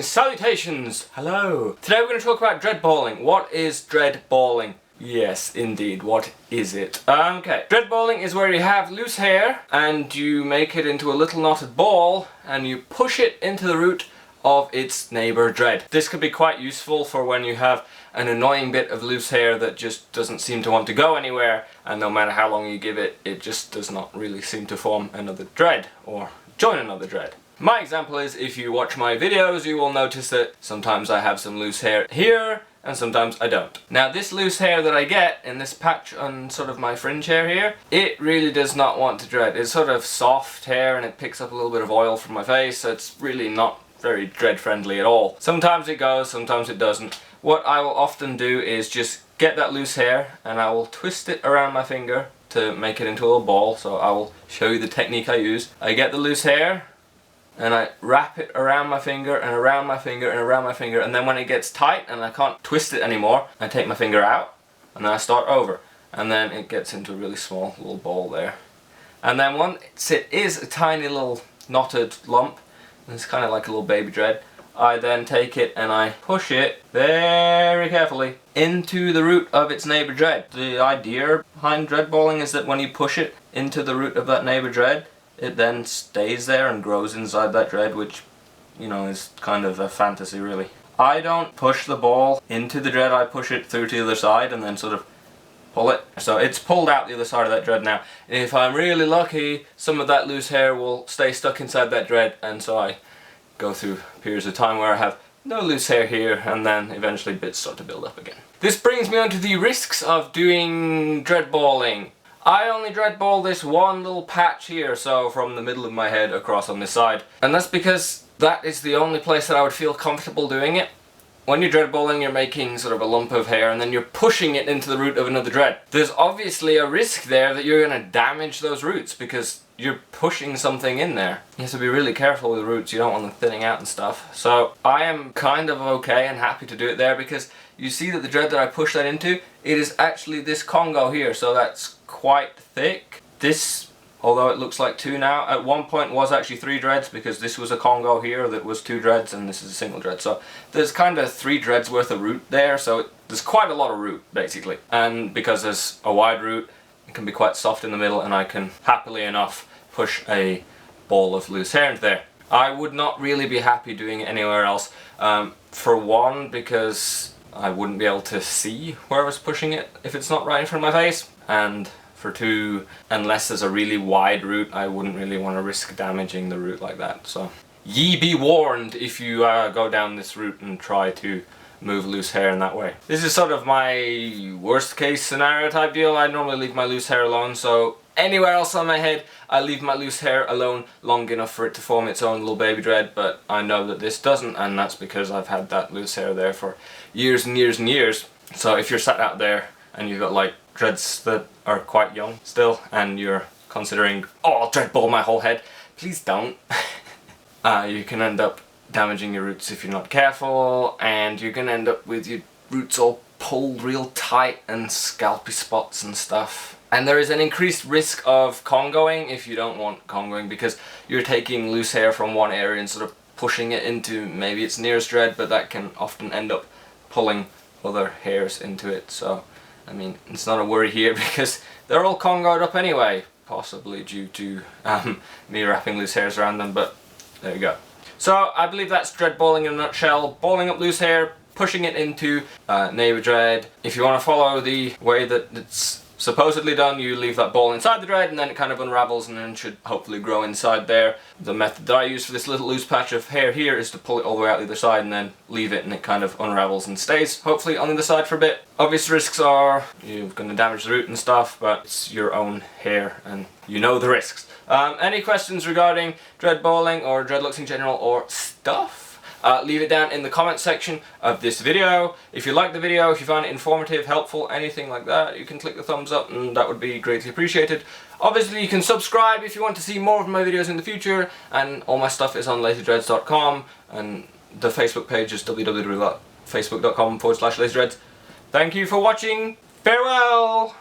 Greetings, salutations, hello. Today we're going to talk about dreadballing. What is dreadballing? Yes, indeed, what is it? Okay, dreadballing is where you have loose hair and you make it into a little knotted ball and you push it into the root of its neighbour dread. This could be quite useful for when you have an annoying bit of loose hair that just doesn't seem to want to go anywhere, and no matter how long you give it, it just does not really seem to form another dread or join another dread. My example is, if you watch my videos, you will notice that sometimes I have some loose hair here and sometimes I don't. Now this loose hair that I get in this patch on sort of my fringe hair here, it really does not want to dread. It's sort of soft hair and it picks up a little bit of oil from my face, so it's really not very dread friendly at all. Sometimes it goes, sometimes it doesn't. What I will often do is just get that loose hair and I will twist it around my finger to make it into a little ball. So I will show you the technique I use. I get the loose hair and I wrap it around my finger and around my finger and around my finger, and then when it gets tight and I can't twist it anymore, I take my finger out and then I start over, and then it gets into a really small little ball there. And then once it is a tiny little knotted lump, it's kind of like a little baby dread, I then take it and I push it very carefully into the root of its neighbour dread. The idea behind dreadballing is that when you push it into the root of that neighbour dread, it then stays there and grows inside that dread, which, you know, is kind of a fantasy really. I don't push the ball into the dread, I push it through to the other side and then sort of pull it. So it's pulled out the other side of that dread now. If I'm really lucky, some of that loose hair will stay stuck inside that dread, and so I go through periods of time where I have no loose hair here, and then eventually bits start to build up again. This brings me on to the risks of doing dreadballing. I only dreadball this one little patch here, so from the middle of my head across on this side. And that's because that is the only place that I would feel comfortable doing it. When you're dreadballing, you're making sort of a lump of hair and then you're pushing it into the root of another dread. There's obviously a risk there that you're going to damage those roots because you're pushing something in there. You have to be really careful with roots, you don't want them thinning out and stuff. So I am kind of okay and happy to do it there, because you see that the dread that I push that into, it is actually this Congo here, so that's quite thick. This, although it looks like two now, at one point was actually 3 dreads, because this was a Congo here that was 2 dreads and this is a single dread. So there's kind of 3 dreads worth of root there, so there's quite a lot of root basically. And because there's a wide root, it can be quite soft in the middle, and I can happily enough push a ball of loose hair into there. I would not really be happy doing it anywhere else. For one, because I wouldn't be able to see where I was pushing it if it's not right in front of my face. And for 2, unless there's a really wide root, I wouldn't really want to risk damaging the root like that. So ye be warned if you go down this route and try to move loose hair in that way. This is sort of my worst case scenario type deal. I normally leave my loose hair alone, so anywhere else on my head I leave my loose hair alone long enough for it to form its own little baby dread, but I know that this doesn't, and that's because I've had that loose hair there for years and years and years. So if you're sat out there and you've got like dreads that are quite young still and you're considering, oh, I'll dreadball my whole head, please don't. You can end up damaging your roots if you're not careful, and you're gonna end up with your roots all pulled real tight and scalpy spots and stuff. And there is an increased risk of Congoing if you don't want Congoing, because you're taking loose hair from one area and sort of pushing it into maybe its nearest dread, but that can often end up pulling other hairs into it. So I mean, it's not a worry here because they're all Congoed up anyway, possibly due to me wrapping loose hairs around them, but there you go. So I believe that's dreadballing in a nutshell. Balling up loose hair, pushing it into neighbour dread. If you want to follow the way that it's supposedly done, you leave that ball inside the dread and then it kind of unravels and then should hopefully grow inside there. The method that I use for this little loose patch of hair here is to pull it all the way out the other side and then leave it, and it kind of unravels and stays hopefully on the other side for a bit. Obvious risks are you're going to damage the root and stuff, but it's your own hair and you know the risks. Any questions regarding dreadballing or dreadlocks in general or stuff? Leave it down in the comment section of this video. If you like the video, if you find it informative, helpful, anything like that, you can click the thumbs up and that would be greatly appreciated. Obviously you can subscribe if you want to see more of my videos in the future, and all my stuff is on lazydreads.com, and the Facebook page is www.facebook.com/lazydreads. Thank you for watching. Farewell!